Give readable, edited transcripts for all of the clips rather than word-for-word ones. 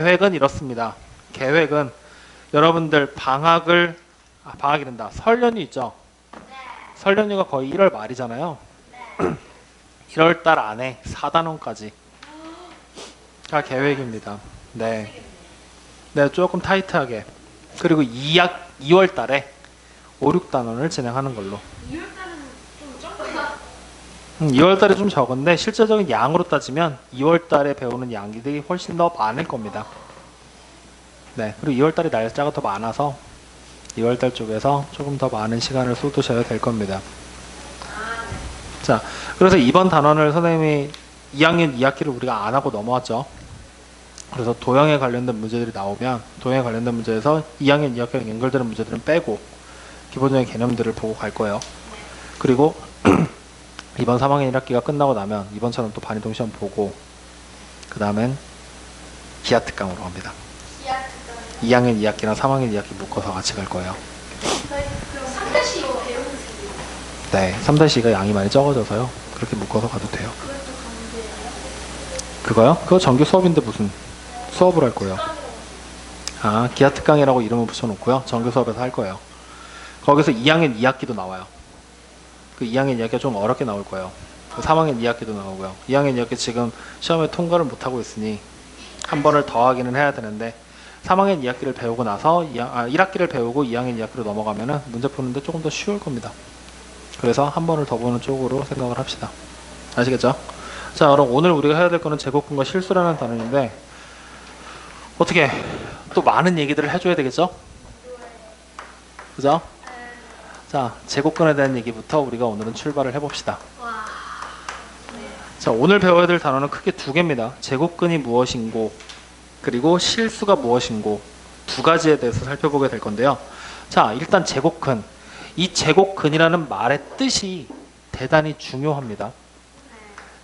계획은 이렇습니다. 계획은 여러분들 방학이란다. 설 연휴 있죠? 설 연휴가 거의 1월 말이잖아요. 1월 달 안에 4단원까지가 계획입니다. 네. 네, 조금 타이트하게. 그리고 2월 달에 5, 6단원을 진행하는 걸로. 2월 달은 좀 적어요. 2월 달에 좀 적은데 실제적인 양으로 따지면 2월 달에 배우는 양들이 훨씬 더 많을 겁니다. 네, 그리고 2월 달에 날짜가 더 많아서 2월 달 쪽에서 조금 더 많은 시간을 쏟으셔야 될 겁니다. 자, 그래서 이번 단원을 선생님이 2학년 2학기를 우리가 안 하고 넘어왔죠. 그래서 도형에 관련된 문제들이 나오면 도형에 관련된 문제에서 2학년 2학기랑 연결되는 문제들은 빼고 기본적인 개념들을 보고 갈 거예요. 그리고 이번 3학년 1학기가 끝나고 나면 이번처럼 또 반이동 시험 보고 그 다음엔 기하 특강으로 갑니다. 2학년 2학기랑 3학년 2학기 묶어서 같이 갈 거예요. 그럼 3-2 배우는 셈이요? 네, 3-2가 양이 많이 적어져서요. 그렇게 묶어서 가도 돼요. 그것도 가면 돼요? 그거요? 그거 정규 수업인데 무슨 수업을 할 거예요? 아, 기하 특강이라고 이름을 붙여놓고요. 정규 수업에서 할 거예요. 거기서 2학년 2학기도 나와요. 그 2학년 2학기가 좀 어렵게 나올 거예요. 3학년 2학기도 나오고요. 2학년 2학기 지금 시험에 통과를 못하고 있으니 한 번을 더 하기는 해야 되는데 3학년 2학기를 배우고 나서 1학기를 배우고 2학년 2학기로 넘어가면은 문제 푸는데 조금 더 쉬울 겁니다. 그래서 한 번을 더 보는 쪽으로 생각을 합시다. 아시겠죠? 자, 그럼 오늘 우리가 해야 될 거는 제곱근과 실수라는 단어인데 어떻게 또 많은 얘기들을 해줘야 되겠죠? 그죠? 자, 제곱근에 대한 얘기부터 우리가 오늘은 출발을 해봅시다. 자, 오늘 배워야 될 단어는 크게 두 개입니다. 제곱근이 무엇인고 그리고 실수가 무엇인고 두 가지에 대해서 살펴보게 될 건데요. 자, 일단 제곱근. 이 제곱근이라는 말의 뜻이 대단히 중요합니다.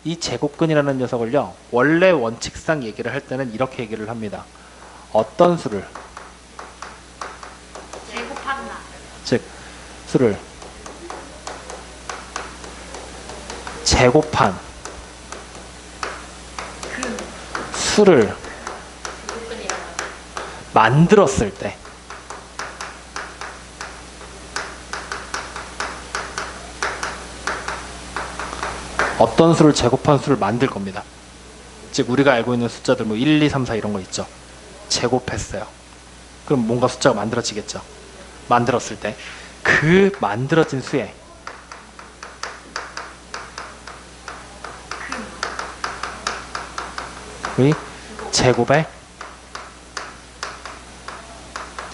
이 제곱근이라는 녀석을요, 원래 원칙상 얘기를 할 때는 이렇게 얘기를 합니다. 어떤 수를, 제곱한다. 즉 수를 제곱한 수를 만들었을 때 어떤 수를 제곱한 수를 만들 겁니다. 즉 우리가 알고 있는 숫자들 뭐 1, 2, 3, 4 이런 거 있죠. 제곱했어요. 그럼 뭔가 숫자가 만들어지겠죠. 만들었을 때 그 만들어진 수에 우리 제곱의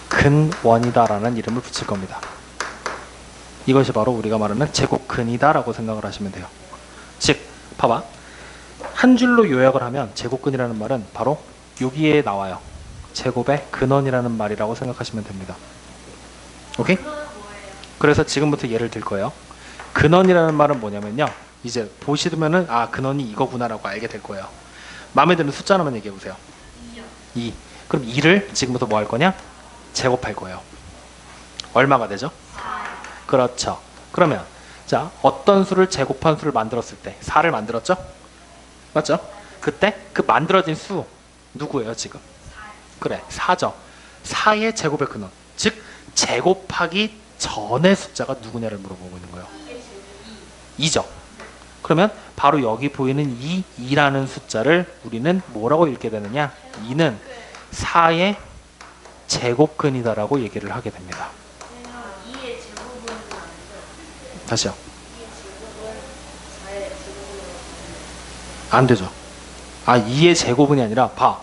근원이다라는 이름을 붙일 겁니다. 이것이 바로 우리가 말하는 제곱근이다라고 생각을 하시면 돼요. 즉, 봐봐. 한 줄로 요약을 하면 제곱근이라는 말은 바로 여기에 나와요. 제곱의 근원이라는 말이라고 생각하시면 됩니다. 오케이? 그래서 지금부터 예를 들 거예요. 근원이라는 말은 뭐냐면요. 이제 보시면은 아, 근원이 이거구나라고 알게 될 거예요. 마음에 드는 숫자 하나만 얘기해 보세요. 2. 그럼 2를 지금부터 뭐 할 거냐? 제곱할 거예요. 얼마가 되죠? 4. 그렇죠. 그러면 자, 어떤 수를 제곱한 수를 만들었을 때 4를 만들었죠? 맞죠? 그때 그 만들어진 수 누구예요 지금? 4. 그래, 4죠. 4의 제곱의 근원. 즉 제곱하기 전의 숫자가 누구냐를 물어보고 있는 거예요. 2죠. 그러면 바로 여기 보이는 2라는 숫자를 우리는 뭐라고 읽게 되느냐? 2는 4의 제곱근이다라고 얘기를 하게 됩니다. 2의 제곱은 다시요. 4의 제곱은 안 되죠. 아, 2의 제곱은이 아니라 봐.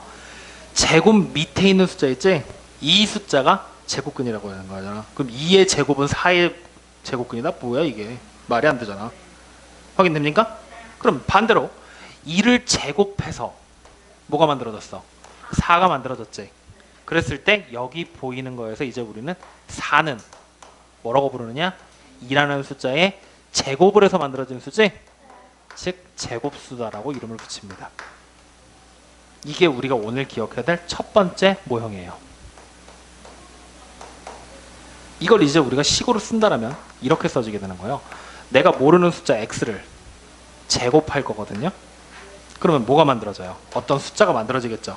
제곱 밑에 있는 숫자 있지? 이 숫자가 제곱근이라고 하는 거잖아. 그럼 2의 제곱은 4의 제곱근이다? 뭐야 이게? 말이 안 되잖아. 확인됩니까? 그럼 반대로 2를 제곱해서 뭐가 만들어졌어? 4가 만들어졌지. 그랬을 때 여기 보이는 거에서 이제 우리는 4는 뭐라고 부르느냐? 2라는 숫자의 제곱을 해서 만들어진 수지? 즉 제곱수다라고 이름을 붙입니다. 이게 우리가 오늘 기억해야 될 첫 번째 모형이에요. 이걸 이제 우리가 식으로 쓴다라면 이렇게 써지게 되는 거예요. 내가 모르는 숫자 x를 제곱할 거거든요. 그러면 뭐가 만들어져요? 어떤 숫자가 만들어지겠죠.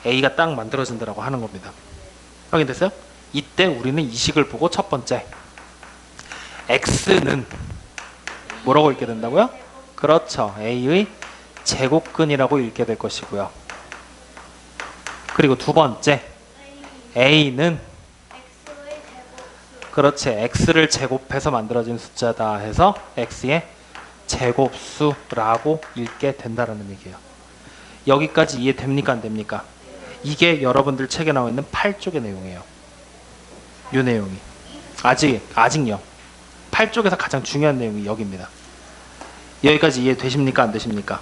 A가 딱 만들어진다라고 하는 겁니다. 확인됐어요? 이때 우리는 이 식을 보고 첫 번째 X는 뭐라고 읽게 된다고요? 그렇죠. A의 제곱근이라고 읽게 될 것이고요. 그리고 두 번째 A는 X의 제곱수. 그렇지. X를 제곱해서 만들어진 숫자다 해서 X의 제곱수라고 읽게 된다는 얘기예요. 여기까지 이해됩니까? 안 됩니까? 이게 여러분들 책에 나와 있는 8쪽의 내용이에요. 이 내용이. 아직요. 8쪽에서 가장 중요한 내용이 여기입니다. 여기까지 이해되십니까? 안 되십니까?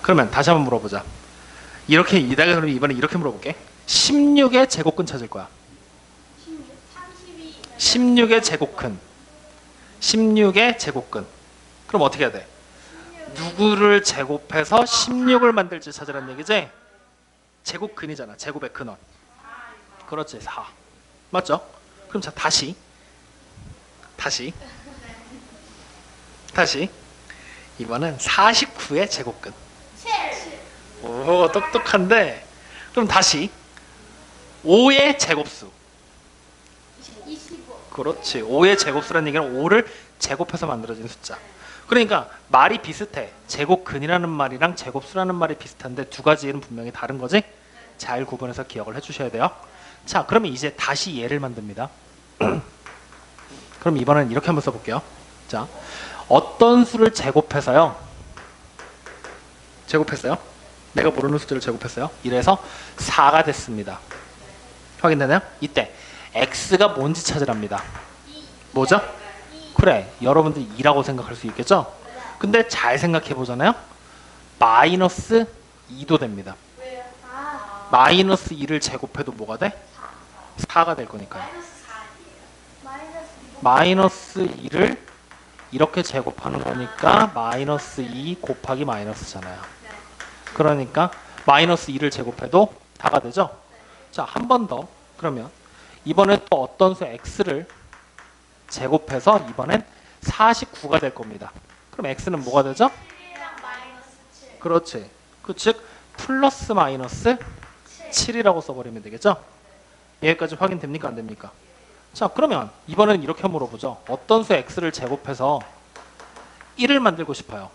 그러면 다시 한번 물어보자. 이렇게 이다가 그러면 이번에 이렇게 물어볼게. 16의 제곱근 찾을 거야. 32. 16의 제곱근. 16의 제곱근. 그럼 어떻게 해야 돼? 누구를 제곱해서 16을 만들지 찾으라는 얘기지? 제곱근이잖아. 제곱의 근원. 그렇지. 4. 맞죠? 그럼 자 다시 이번은 49의 제곱근. 7. 오, 똑똑한데. 그럼 다시 5의 제곱수. 25. 그렇지. 5의 제곱수라는 얘기는 5를 제곱해서 만들어진 숫자. 그러니까 말이 비슷해. 제곱근이라는 말이랑 제곱수라는 말이 비슷한데 두 가지는 분명히 다른 거지? 잘 구분해서 기억을 해주셔야 돼요. 자, 그러면 이제 다시 예를 만듭니다. 그럼 이번엔 이렇게 한번 써볼게요. 자, 어떤 수를 제곱해서요? 내가 모르는 숫자를 제곱했어요. 이래서 4가 됐습니다. 확인되나요? 이때 x가 뭔지 찾으랍니다. 뭐죠? 그래, 여러분들이 2라고 생각할 수 있겠죠? 근데 잘 생각해 보잖아요. 마이너스 2도 됩니다. 왜요? 아. 마이너스 2를 제곱해도 뭐가 돼? 4가 될 거니까요. 마이너스 2를 이렇게 제곱하는 거니까 마이너스 2 곱하기 마이너스잖아요. 그러니까 마이너스 2를 제곱해도 다가 되죠? 자, 한 번 더. 그러면 이번에 또 어떤 수 x를 제곱해서 이번엔 49가 될 겁니다. 그럼 x는 뭐가 되죠? 7이랑 마이너스 7. 그렇지. 즉 플러스 마이너스 7이라고 써버리면 되겠죠? 여기까지 확인됩니까? 안 됩니까? 자, 그러면 이번엔 이렇게 물어보죠. 어떤 수 x를 제곱해서 1을 만들고 싶어요.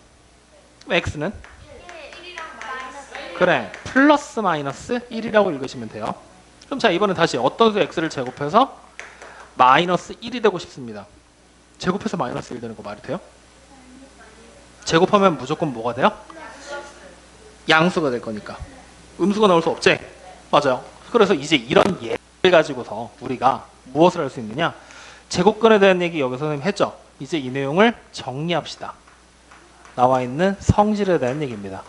그럼 x는? 1이랑 마이너스 1. 그래, 플러스 마이너스 1이라고 읽으시면 돼요. 그럼 자, 이번엔 다시 어떤 수 x를 제곱해서 마이너스 1이 되고 싶습니다. 제곱해서 마이너스 1 되는 거 말이 돼요? 제곱하면 무조건 뭐가 돼요? 양수가 될 거니까. 음수가 나올 수 없지? 맞아요. 그래서 이제 이런 예를 가지고서 우리가 무엇을 할 수 있느냐? 제곱근에 대한 얘기 여기서 선생님 했죠? 이제 이 내용을 정리합시다. 나와 있는 성질에 대한 얘기입니다.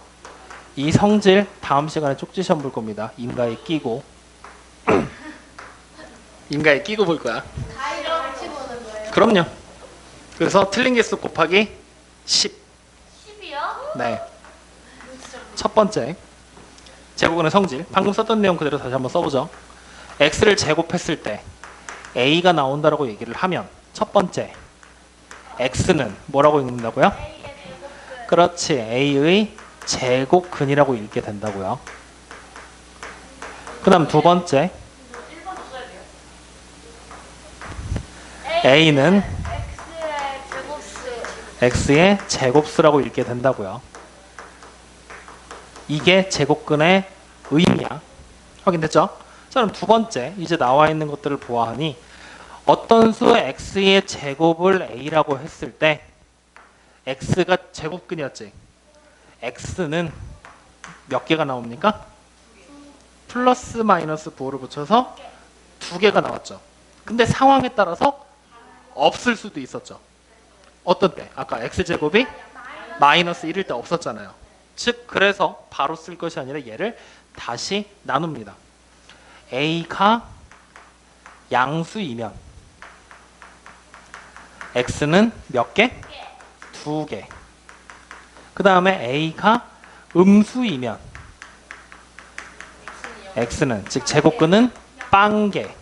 이 성질 다음 시간에 쪽지 시험 볼 겁니다. 인가에 끼고 볼 거야. 다 이렇게 보는 거예요? 그럼요. 그래서 틀린 개수 곱하기 10. 10이요? 네. 첫 번째 제곱근의 성질. 방금 썼던 내용 그대로 다시 한번 써보죠. x를 제곱했을 때 a가 나온다라고 얘기를 하면 첫 번째 x는 뭐라고 읽는다고요? A의 제곱근. 그렇지. a의 제곱근이라고 읽게 된다고요. 그 다음 두 번째 1번 써야 돼요. a는 X의 제곱수. x의 제곱수라고 읽게 된다고요. 이게 제곱근의 의미야. 확인됐죠? 자, 그럼 두 번째 이제 나와 있는 것들을 보아하니 어떤 수 x의 제곱을 a라고 했을 때 x가 제곱근이었지. x는 몇 개가 나옵니까? 플러스 마이너스 부호를 붙여서 2개가 나왔죠. 근데 상황에 따라서 없을 수도 있었죠. 어떤 때? 아까 x제곱이 마이너스 1일 때 없었잖아요. 즉 그래서 바로 쓸 것이 아니라 얘를 다시 나눕니다. a가 양수이면 x는 몇 개? 2개. 그 다음에 a가 음수이면 x는 즉 제곱근은 빵개.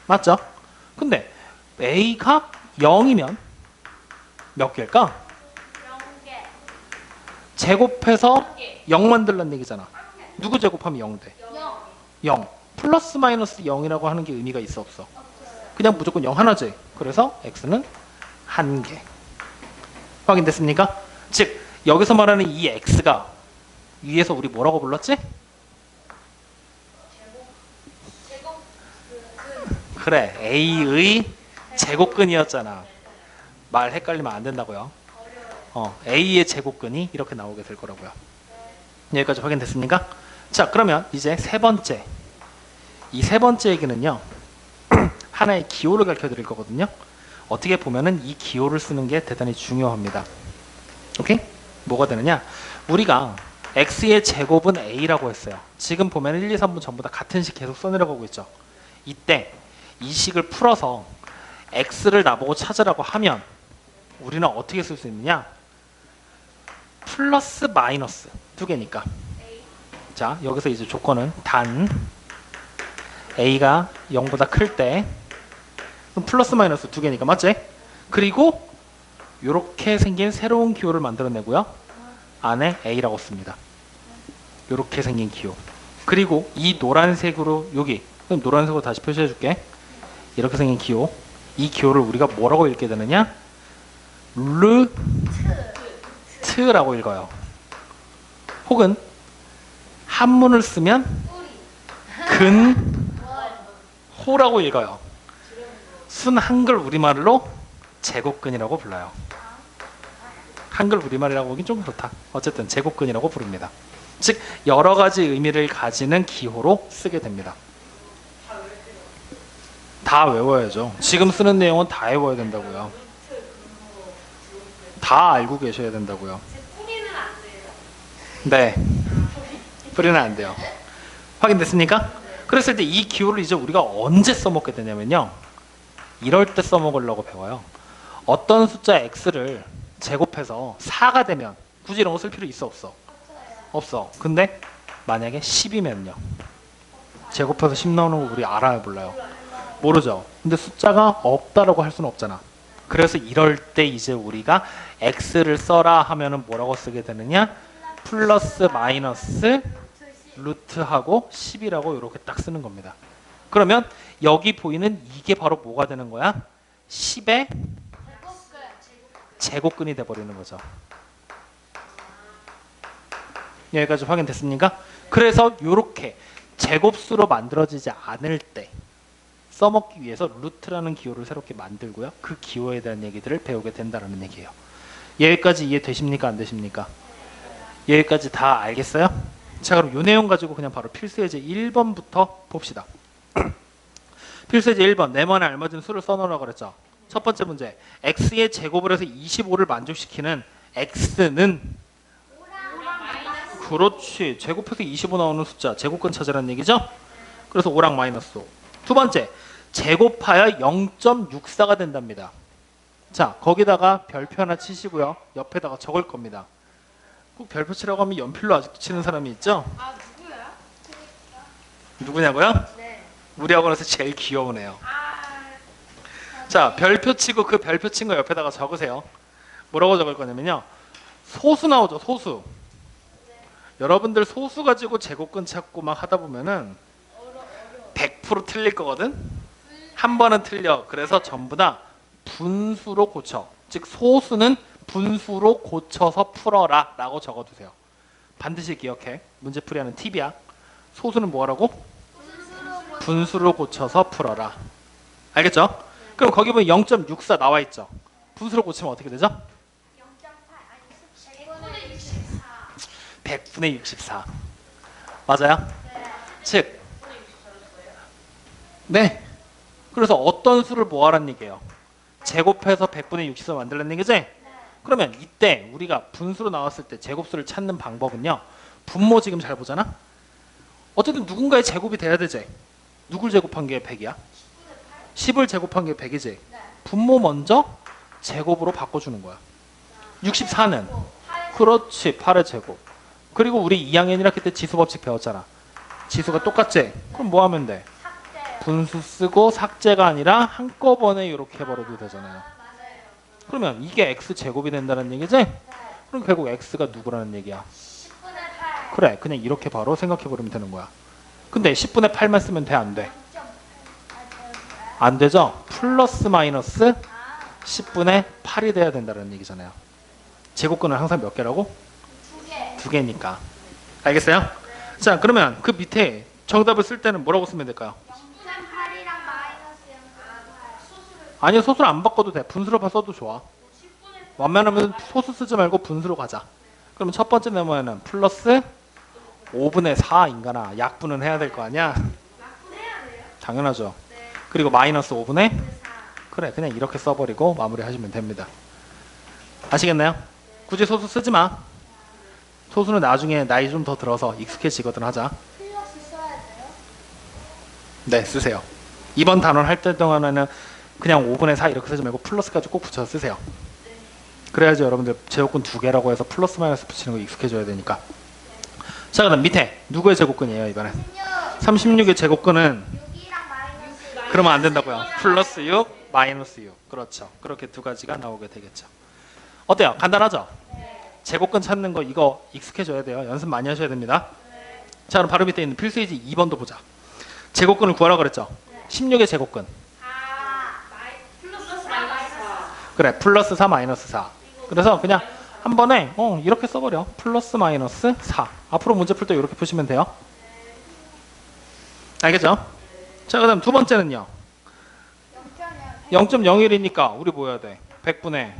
맞죠? 근데 a가 0이면 몇 개일까? 0개. 제곱해서 0 만들란 얘기잖아. 누구 제곱하면 0 돼? 0. 0. 플러스 마이너스 0이라고 하는 게 의미가 있어 없어? 그냥 무조건 0 하나지. 그래서 x는 1개. 확인됐습니까? 즉 여기서 말하는 이 x가 위에서 우리 뭐라고 불렀지? 제곱 그래, a의 제곱근이었잖아. 말 헷갈리면 안 된다고요. a의 제곱근이 이렇게 나오게 될 거라고요. 여기까지 확인됐습니까? 자, 그러면 이제 세 번째. 이 세 번째 얘기는요. 하나의 기호를 가르쳐 드릴 거거든요. 어떻게 보면은 이 기호를 쓰는 게 대단히 중요합니다. 오케이? 뭐가 되느냐? 우리가 x의 제곱은 a라고 했어요. 지금 보면 1, 2, 3분 전부 다 같은 식 계속 써내려가고 있죠. 이때 이 식을 풀어서 x를 나보고 찾으라고 하면 우리는 어떻게 쓸 수 있느냐? 플러스 마이너스 두 개니까. 자, 여기서 이제 조건은 단 a가 0보다 클 때 그럼 플러스 마이너스 두 개니까 맞지? 그리고 이렇게 생긴 새로운 기호를 만들어내고요. 안에 a라고 씁니다. 이렇게 생긴 기호. 그리고 이 노란색으로 여기 그럼 노란색으로 다시 표시해 줄게. 이렇게 생긴 기호. 이 기호를 우리가 뭐라고 읽게 되느냐? 루트라고 읽어요. 혹은 한문을 쓰면 근호라고 읽어요. 순 한글 우리말로 제곱근이라고 불러요. 한글 우리말이라고 하긴 좀 그렇다. 어쨌든 제곱근이라고 부릅니다. 즉 여러 가지 의미를 가지는 기호로 쓰게 됩니다. 다 외워야죠. 지금 쓰는 내용은 다 외워야 된다고요. 다 알고 계셔야 된다고요. 뿌리는 안 돼요. 네. 뿌리는 안 돼요. 확인됐습니까? 그랬을 때 이 기호를 이제 우리가 언제 써먹게 되냐면요. 이럴 때 써먹으려고 배워요. 어떤 숫자 x를 제곱해서 4가 되면 굳이 이런 거 쓸 필요 있어 없어? 없어. 근데 만약에 10이면요. 제곱해서 10 나오는 거 우리 알아요 몰라요? 모르죠. 근데 숫자가 없다라고 할 수는 없잖아. 그래서 이럴 때 이제 우리가 x를 써라 하면은 뭐라고 쓰게 되느냐? 플러스 마이너스 루트하고 10이라고 이렇게 딱 쓰는 겁니다. 그러면 여기 보이는 이게 바로 뭐가 되는 거야? 10의 제곱근이 돼버리는 거죠. 여기까지 확인됐습니까? 그래서 이렇게 제곱수로 만들어지지 않을 때 써먹기 위해서 루트라는 기호를 새롭게 만들고요. 그 기호에 대한 얘기들을 배우게 된다는 얘기예요. 여기까지 이해되십니까? 안 되십니까? 여기까지 다 알겠어요? 자, 그럼 이 내용 가지고 그냥 바로 필수예제 1번부터 봅시다. 필수예제 1번, 네모에 알맞은 수를 써놓으라고 그랬죠. 첫 번째 문제, x의 제곱을 해서 25를 만족시키는 x는 그렇지, 제곱해서 25 나오는 숫자 제곱근 찾으라는 얘기죠. 그래서 5랑 마이너스 5. 두 번째, 제곱하여 0.64가 된답니다. 자, 거기다가 별표 하나 치시고요. 옆에다가 적을 겁니다. 꼭 별표 치라고 하면 연필로 아직도 치는 사람이 있죠? 아 누구야? 누구냐고요? 네. 우리 학원에서 제일 귀여운 애요. 아 자, 별표 치고 그 별표 친 거 옆에다가 적으세요. 뭐라고 적을 거냐면요. 소수 나오죠, 소수. 여러분들 소수 가지고 제곱근 찾고 막 하다 보면은 100% 틀릴 거거든? 한 번은 틀려. 그래서 전부 다 분수로 고쳐. 즉 소수는 분수로 고쳐서 풀어라 라고 적어두세요. 반드시 기억해. 문제풀이하는 팁이야. 소수는 뭐하라고? 분수로 고쳐서 풀어라. 알겠죠? 그럼 거기 보면 0.64 나와 있죠. 분수로 고치면 어떻게 되죠? 0.8 아니 100분의 64. 100분의 64. 맞아요? 즉, 네. 그래서 어떤 수를 뭐하라는 얘기예요? 제곱해서 100분의 64 만들라는 얘기지? 그러면 이때 우리가 분수로 나왔을 때 제곱수를 찾는 방법은요. 분모 지금 잘 보잖아? 어쨌든 누군가의 제곱이 돼야 되지? 누굴 제곱한 게 100이야? 10을 제곱한 게 100이지? 분모 먼저 제곱으로 바꿔주는 거야. 64는? 그렇지, 8의 제곱. 그리고 우리 2학년 1학기 때 지수법칙 배웠잖아. 지수가 똑같지? 그럼 뭐 하면 돼? 분수 쓰고 삭제가 아니라 한꺼번에 이렇게 해버려도 되잖아요. 그러면 이게 x제곱이 된다는 얘기지? 그럼 결국 x가 누구라는 얘기야? 10분의 8. 그래, 그냥 이렇게 바로 생각해버리면 되는 거야. 근데 10분의 8만 쓰면 돼, 안 돼? 안 되죠? 플러스 마이너스 10분의 8이 돼야 된다는 얘기잖아요. 제곱근은 항상 몇 개라고? 두 개니까. 알겠어요? 자, 그러면 그 밑에 정답을 쓸 때는 뭐라고 쓰면 될까요? 0.8이랑 마이너스 0.8. 아니요, 소수를 안 바꿔도 돼. 분수로 써도 좋아. 완만하면 소수 쓰지 말고 분수로 가자. 그러면 첫 번째 네모에는 플러스 5분의 4 인간아. 약분은 해야 될 거 아니야? 약분해야 돼요? 당연하죠. 네. 그리고 마이너스 5분의 4. 그래, 그냥 이렇게 써버리고 마무리하시면 됩니다. 아시겠나요? 굳이 소수 쓰지 마. 소수는 나중에 나이 좀 더 들어서 익숙해지거든 하자. 플러스 써야 돼요? 네, 쓰세요. 이번 단원 할 때 동안에는 그냥 5분의 4 이렇게 쓰지 말고 플러스까지 꼭 붙여서 쓰세요. 그래야지 여러분들 제곱근 두 개라고 해서 플러스 마이너스 붙이는 거 익숙해져야 되니까. 자, 그다음 밑에 누구의 제곱근이에요 이번엔? 36의 제곱근은 6이랑 마이너스 그러면 안 된다고요. 플러스 6, 마이너스 6. 그렇죠. 그렇게 두 가지가 나오게 되겠죠. 어때요? 간단하죠? 제곱근 찾는 거 이거 익숙해져야 돼요. 연습 많이 하셔야 됩니다. 자, 그럼 바로 밑에 있는 필수이지 2번도 보자. 제곱근을 구하라고 그랬죠? 16의 제곱근. 플러스 마이너스. 그래, 플러스 4 마이너스 4. 그래서 그냥 한 번에 이렇게 써버려. 플러스 마이너스 4. 앞으로 문제 풀 때 이렇게 푸시면 돼요. 알겠죠? 자, 그 다음 두 번째는요. 0.01이니까 우리 뭐 해야 돼? 100분의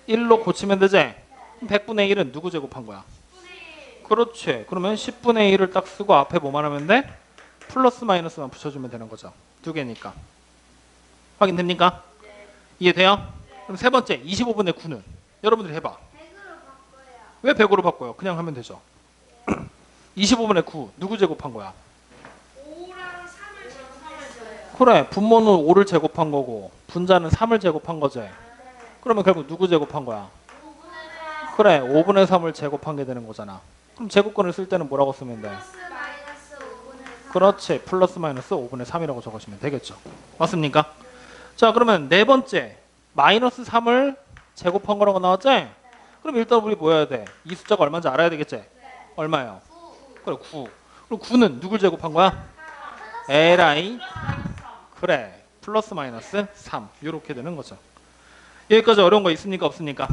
1로 고치면 되지? 100분의 1은 누구 제곱한 거야? 그렇지. 그러면 10분의 1을 딱 쓰고 앞에 뭐만 하면 돼? 플러스 마이너스만 붙여주면 되는 거죠. 두 개니까. 확인됩니까? 이해돼요? 그럼 세 번째 25분의 9는 여러분들이 해봐. 100으로 바꿔요. 왜 100으로 바꿔요? 그냥 하면 되죠. 25분의 9 누구 제곱한 거야? 5랑 3을 제곱했어요. 그래, 분모는 5를 제곱한 거고 분자는 3을 제곱한 거지. 그러면 결국 누구 제곱한 거야? 5분의 4 그래, 5분의 3을 제곱한 게 되는 거잖아. 그럼 제곱근을 쓸 때는 뭐라고 쓰면 돼? 플러스 마이너스 5분의 4. 그렇지, 플러스 마이너스 5분의 3이라고 적으시면 되겠죠. 맞습니까? 자, 그러면 네 번째 마이너스 3을 제곱한 거라고 나왔지? 그럼 일단 우리 뭐 해야 돼? 이 숫자가 얼마인지 알아야 되겠지? 얼마예요? 그래, 9. 그럼 9는 누굴 제곱한 거야? li. 그래, 플러스 마이너스 3 이렇게 되는 거죠. 여기까지 어려운 거 있습니까? 없습니까?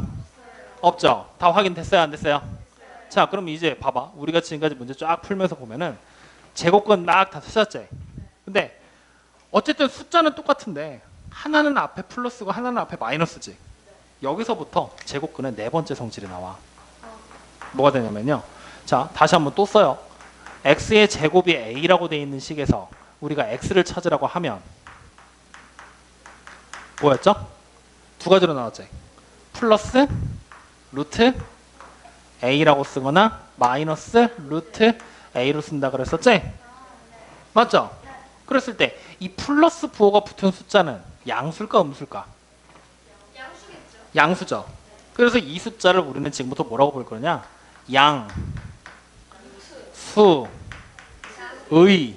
없죠. 다 확인됐어요? 안 됐어요? 자, 그럼 이제 봐봐. 우리가 지금까지 문제 쫙 풀면서 보면은 제곱근 막 다 찾았지? 근데 어쨌든 숫자는 똑같은데 하나는 앞에 플러스고 하나는 앞에 마이너스지. 여기서부터 제곱근의 네 번째 성질이 나와. 뭐가 되냐면요. 자, 다시 한번 또 써요. x의 제곱이 a라고 돼 있는 식에서 우리가 x를 찾으라고 하면 뭐였죠? 두 가지로 나왔지. 플러스 루트 a라고 쓰거나 마이너스 루트 a로 쓴다 그랬었지? 맞죠? 그랬을 때 이 플러스 부호가 붙은 숫자는 양수일까 음수일까? 양수겠죠. 양수죠. 그래서 이 숫자를 우리는 지금부터 뭐라고 볼 거냐? 양, 수, 의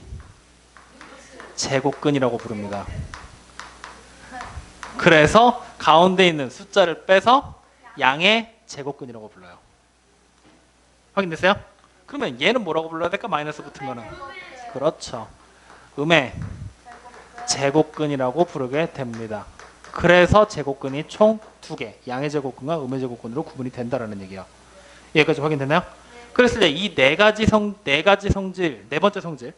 제곱근이라고 부릅니다. 그래서 가운데 있는 숫자를 빼서 양의 제곱근이라고 불러요. 확인됐어요? 그러면 얘는 뭐라고 불러야 될까? 마이너스 붙은 거는. 그렇죠. 음의 제곱근이라고 부르게 됩니다. 그래서 제곱근이 총 두 개, 양의 제곱근과 음의 제곱근으로 구분이 된다라는 얘기예요. 여기까지 확인됐나요? 그랬을 때 이 네 가지 성질, 네 번째 성질,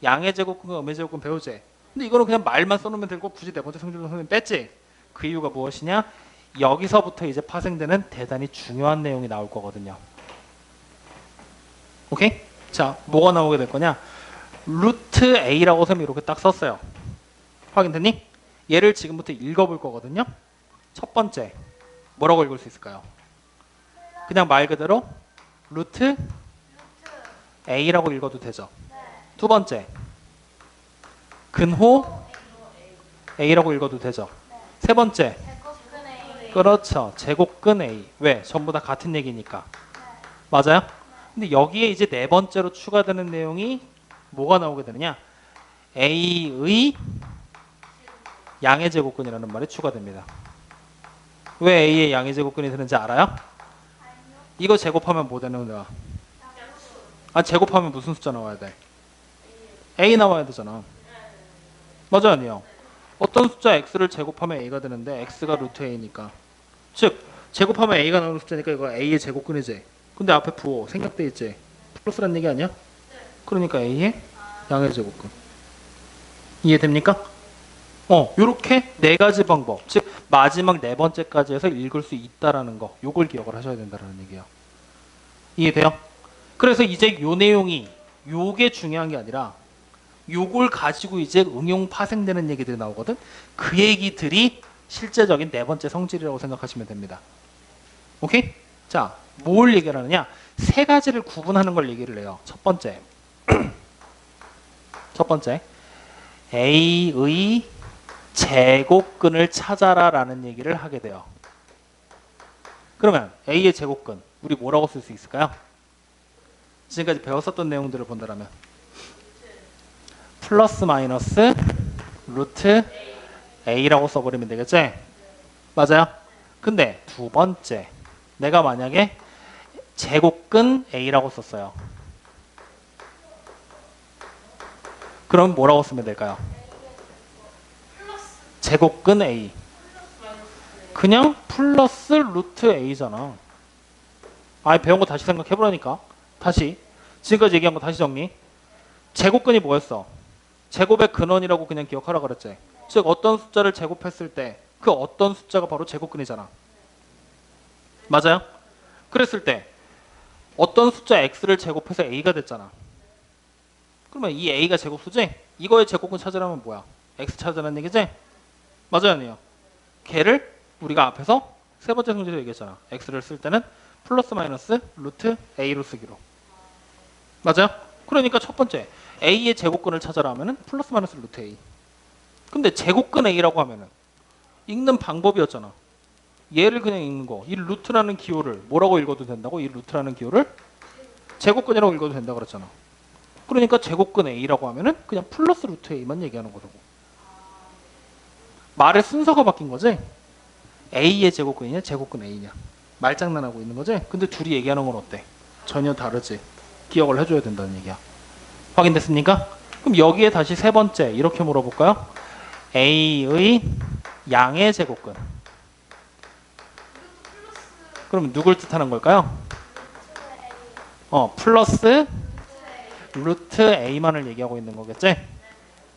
양의 제곱근과 음의 제곱근 배우지. 근데 이거는 그냥 말만 써놓으면 되고 굳이 네 번째 성질로 선생님 뺐지. 그 이유가 무엇이냐? 여기서부터 이제 파생되는 대단히 중요한 내용이 나올 거거든요. 오케이? 자, 뭐가 나오게 될 거냐? 루트 a라고 선생님이 이렇게 딱 썼어요. 확인됐니? 얘를 지금부터 읽어볼 거거든요. 첫 번째, 뭐라고 읽을 수 있을까요? 그냥 말 그대로 루트 a라고 읽어도 되죠. 두 번째, 근호 a라고 읽어도 되죠. 세 번째, 제곱근 A. 그렇죠. 제곱근 a. 왜? 전부 다 같은 얘기니까. 맞아요? 근데 여기에 이제 네 번째로 추가되는 내용이 뭐가 나오게 되느냐? a의 양의 제곱근이라는 말이 추가됩니다. 왜 a의 양의 제곱근이 되는지 알아요? 이거 제곱하면 뭐 되는 거야? 아, 제곱하면 무슨 숫자 나와야 돼? a 나와야 되잖아. 맞아 아니에요? 어떤 숫자 x를 제곱하면 a가 되는데 x가 루트 a니까. 즉 제곱하면 a가 나오는 숫자니까 이거 a의 제곱근이지. 근데 앞에 부호 생략돼 있지. 플러스란 얘기 아니야? 그러니까 a의 양의 제곱근. 이해됩니까? 요렇게 네 가지 방법. 즉 마지막 네 번째까지 해서 읽을 수 있다라는 거. 요걸 기억을 하셔야 된다는 얘기예요. 이해돼요? 그래서 이제 요 내용이 요게 중요한 게 아니라 요걸 가지고 이제 응용 파생되는 얘기들이 나오거든. 그 얘기들이 실제적인 네 번째 성질이라고 생각하시면 됩니다. 오케이? 자, 뭘 얘기를 하느냐? 세 가지를 구분하는 걸 얘기를 해요. 첫 번째. 첫 번째. A의 제곱근을 찾아라라는 얘기를 하게 돼요. 그러면 A의 제곱근 우리 뭐라고 쓸 수 있을까요? 지금까지 배웠었던 내용들을 본다면 플러스 마이너스 루트 A라고 써버리면 되겠지? 맞아요? 근데 두 번째 내가 만약에 제곱근 A라고 썼어요. 그럼 뭐라고 쓰면 될까요? 제곱근 A. 그냥 플러스 루트 A잖아. 배운 거 다시 생각해보라니까. 다시. 지금까지 얘기한 거 다시 정리. 제곱근이 뭐였어? 제곱의 근원이라고 그냥 기억하라 그랬지. 즉 어떤 숫자를 제곱했을 때 그 어떤 숫자가 바로 제곱근이잖아. 맞아요? 그랬을 때 어떤 숫자 x를 제곱해서 a가 됐잖아. 그러면 이 a가 제곱수지? 이거의 제곱근 찾으라면 뭐야? x 찾으라는 얘기지? 맞아요 아니에요? 걔를 우리가 앞에서 세 번째 성질로 얘기했잖아. x를 쓸 때는 플러스 마이너스 루트 a로 쓰기로. 맞아요? 그러니까 첫 번째 a의 제곱근을 찾아라 하면은 플러스 마이너스 루트 a. 근데 제곱근 a라고 하면은 읽는 방법이었잖아. 얘를 그냥 읽는 거. 이 루트라는 기호를 뭐라고 읽어도 된다고? 이 루트라는 기호를 제곱근이라고 읽어도 된다고 그랬잖아. 그러니까 제곱근 a라고 하면은 그냥 플러스 루트 a만 얘기하는 거라고. 말의 순서가 바뀐 거지? a의 제곱근이냐 제곱근 a냐. 말장난하고 있는 거지? 근데 둘이 얘기하는 건 어때? 전혀 다르지. 기억을 해줘야 된다는 얘기야. 확인됐습니까? 그럼 여기에 다시 세 번째 이렇게 물어볼까요? a의 양의 제곱근. 그럼 누굴 뜻하는 걸까요? 플러스 루트 a만을 얘기하고 있는 거겠지?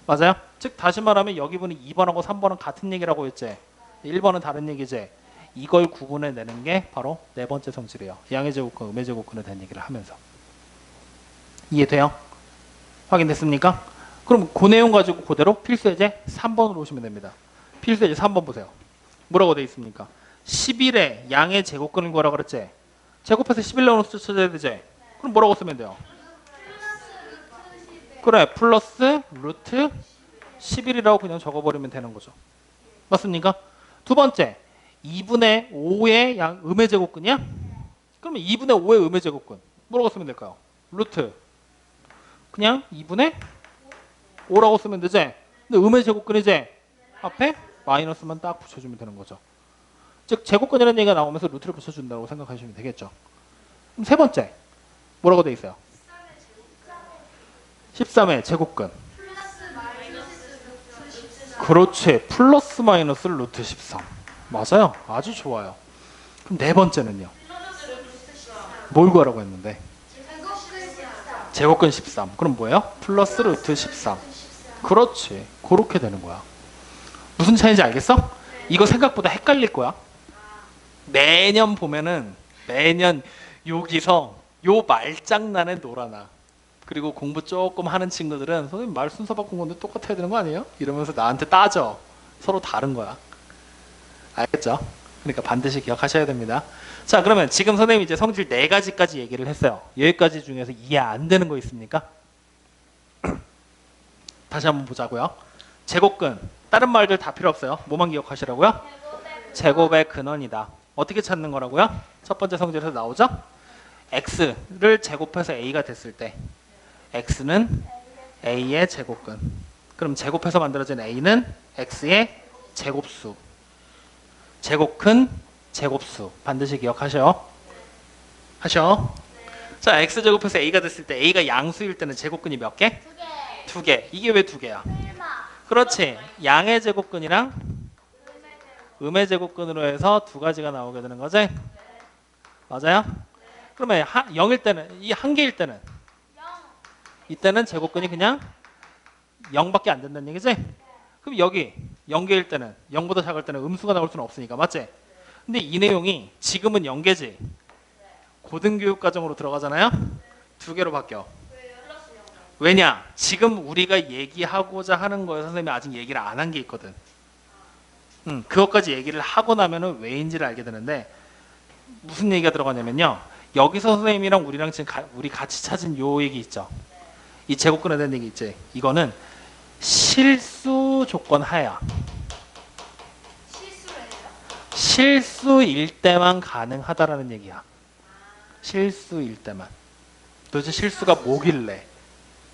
맞아요? 즉 다시 말하면 여기 보니 2번하고 3번은 같은 얘기라고 했지? 1번은 다른 얘기지? 이걸 구분해내는 게 바로 네 번째 성질이에요. 양의 제곱근, 음의 제곱근에 대한 얘기를 하면서. 이해돼요? 확인됐습니까? 그럼 그 내용 가지고 그대로 필수예제 3번으로 오시면 됩니다. 필수예제 3번 보세요. 뭐라고 돼 있습니까? 11에 양의 제곱근을 구하라 그랬지? 제곱해서 11 나오는 숫자 찾아야 되지? 그럼 뭐라고 쓰면 돼요? 그래, 플러스 루트 11이라고 그냥 적어버리면 되는 거죠. 맞습니까? 두 번째, 2분의 5의 음의 제곱근이야? 그러면 2분의 5의 음의 제곱근 뭐라고 쓰면 될까요? 루트 그냥 2분의 5라고 쓰면 되지? 근데 음의 제곱근이지? 앞에 마이너스만 딱 붙여주면 되는 거죠. 즉 제곱근이라는 얘기가 나오면서 루트를 붙여준다고 생각하시면 되겠죠. 그럼 세 번째 뭐라고 돼 있어요? 13의 제곱근. 그렇지. 플러스 마이너스 루트 13. 맞아요. 아주 좋아요. 그럼 네 번째는요? 뭘 구하라고 했는데? 제곱근 13. 그럼 뭐예요? 플러스 루트 13. 그렇지. 그렇게 되는 거야. 무슨 차이인지 알겠어? 이거 생각보다 헷갈릴 거야. 매년 보면은 매년 여기서 요 말장난에 놀아나. 그리고 공부 조금 하는 친구들은 선생님 말 순서 바꾼 건데 똑같아야 되는 거 아니에요? 이러면서 나한테 따져. 서로 다른 거야. 알겠죠? 그러니까 반드시 기억하셔야 됩니다. 자, 그러면 지금 선생님이 이제 성질 4가지까지 얘기를 했어요. 여기까지 중에서 이해 안 되는 거 있습니까? 다시 한번 보자고요. 제곱근. 다른 말들 다 필요 없어요. 뭐만 기억하시라고요? 제곱의 근원이다. 어떻게 찾는 거라고요? 첫 번째 성질에서 나오죠? x를 제곱해서 a가 됐을 때 x는 a의 제곱근. 그럼 제곱해서 만들어진 a는 x의 제곱수. 제곱근, 제곱수. 반드시 기억하셔. 하셔. 자, x제곱해서 a가 됐을 때 a가 양수일 때는 제곱근이 몇 개? 2개. 두 개. 이게 왜 두 개야? 설마. 그렇지. 양의 제곱근이랑 음의 제곱근으로 해서 두 가지가 나오게 되는 거지? 맞아요? 그러면 0일 때는, 이 한 개일 때는, 이때는 제곱근이 그냥 0밖에 안 된다는 얘기지? 그럼 여기 0개일 때는, 0보다 작을 때는 음수가 나올 수는 없으니까, 맞지? 근데 이 내용이 지금은 0개지? 고등교육 과정으로 들어가잖아요? 두 개로 바뀌어. 왜냐? 지금 우리가 얘기하고자 하는 거에 선생님이 아직 얘기를 안 한 게 있거든. 그것까지 얘기를 하고 나면은 왜인지를 알게 되는데, 무슨 얘기가 들어가냐면요. 여기서 선생님이랑 우리랑 지금 우리 같이 찾은 요 얘기 있죠. 이 제곱근에 대한 얘기 있지. 이거는 실수 조건 하야. 실수예요? 실수일 때만 가능하다라는 얘기야. 실수일 때만. 도대체 실수가 뭐길래?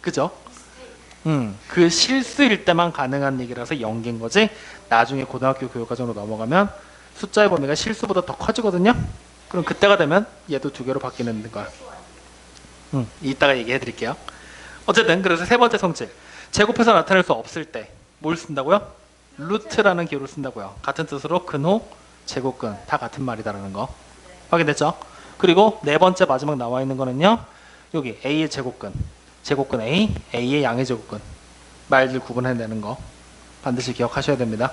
그죠? 그 실수일 때만 가능한 얘기라서 연계인 거지. 나중에 고등학교 교육과정으로 넘어가면 숫자의 범위가 실수보다 더 커지거든요. 그럼 그때가 되면 얘도 두 개로 바뀌는 거야. 이따가 얘기해 드릴게요. 어쨌든 그래서 세 번째 성질. 제곱해서 나타낼 수 없을 때 뭘 쓴다고요? 루트라는 기호를 쓴다고요. 같은 뜻으로 근호, 제곱근 다 같은 말이다라는 거. 확인됐죠? 그리고 네 번째 마지막 나와 있는 거는요. 여기 A의 제곱근. 제곱근 A, A의 양의 제곱근. 말들 구분해내는 거. 반드시 기억하셔야 됩니다.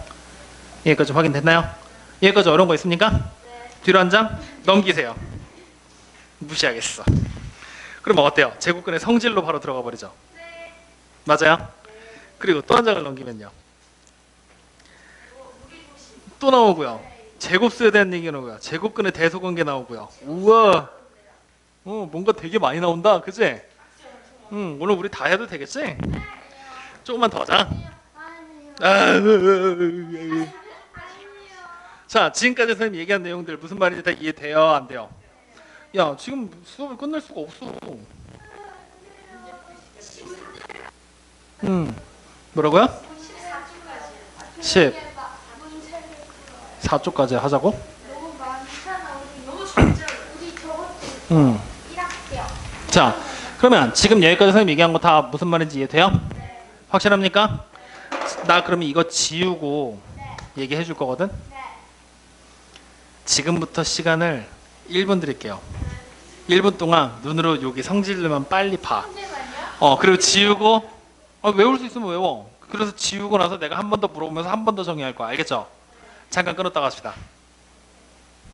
여기까지 확인됐나요? 여기까지 어려운 거 있습니까? 네. 뒤로 한 장 넘기세요. 무시하겠어. 그럼 어때요? 제곱근의 성질로 바로 들어가 버리죠. 네. 맞아요? 그리고 또 한 장을 넘기면요. 또 나오고요. 제곱수에 대한 얘기가 나오고요. 제곱근의 대소관계 나오고요. 우와. 뭔가 되게 많이 나온다. 그치? 오늘 우리 다 해도 되겠지? 조금만 더 하자. 아니요. 자, 지금까지 선생님 얘기한 내용들 무슨 말인지 다 이해돼요? 안 돼요? 야, 지금 수업을 끝낼 수가 없어. 뭐라고요? 14쪽까지 하자고? 너무 많잖아. 너무 적죠. 우리 저것도 음. 1학기요. 자, 그러면 지금 여기까지 선생님 얘기한 거 다 무슨 말인지 이해돼요? 확실합니까? 나 그러면 이거 지우고 얘기해 줄 거거든? 지금부터 시간을 1분 드릴게요. 1분 동안 눈으로 여기 성질들만 빨리 봐. 그리고 지우고 외울 수 있으면 외워. 그래서 지우고 나서 내가 한 번 더 물어보면서 한 번 더 정리할 거야. 알겠죠? 잠깐 끊었다 갑시다.